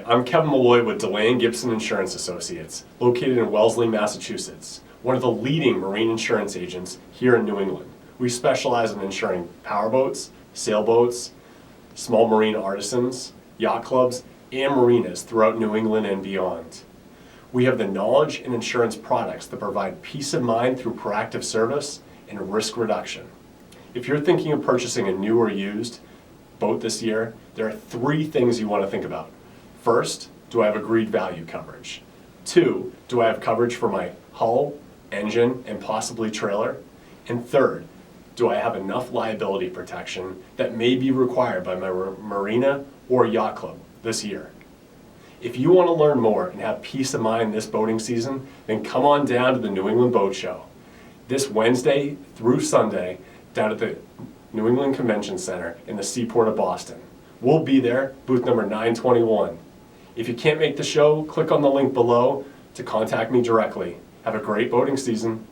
I'm Kevin Malloy with DeLay & Gibson Insurance Associates, located in Wellesley, Massachusetts, one of the leading marine insurance agents here in New England. We specialize in insuring powerboats, sailboats, small marine artisans, yacht clubs, and marinas throughout New England and beyond. We have the knowledge and insurance products that provide peace of mind through proactive service and risk reduction. If you're thinking of purchasing a new or used boat this year, there are 3 things you want to think about. First, do I have agreed value coverage? 2, do I have coverage for my hull, engine, and possibly trailer? And third, do I have enough liability protection that may be required by my marina or yacht club this year? If you want to learn more and have peace of mind this boating season, then come on down to the New England Boat Show this Wednesday through Sunday down at the New England Convention Center in the Seaport of Boston. We'll be there, booth number 921. If you can't make the show, click on the link below to contact me directly. Have a great boating season.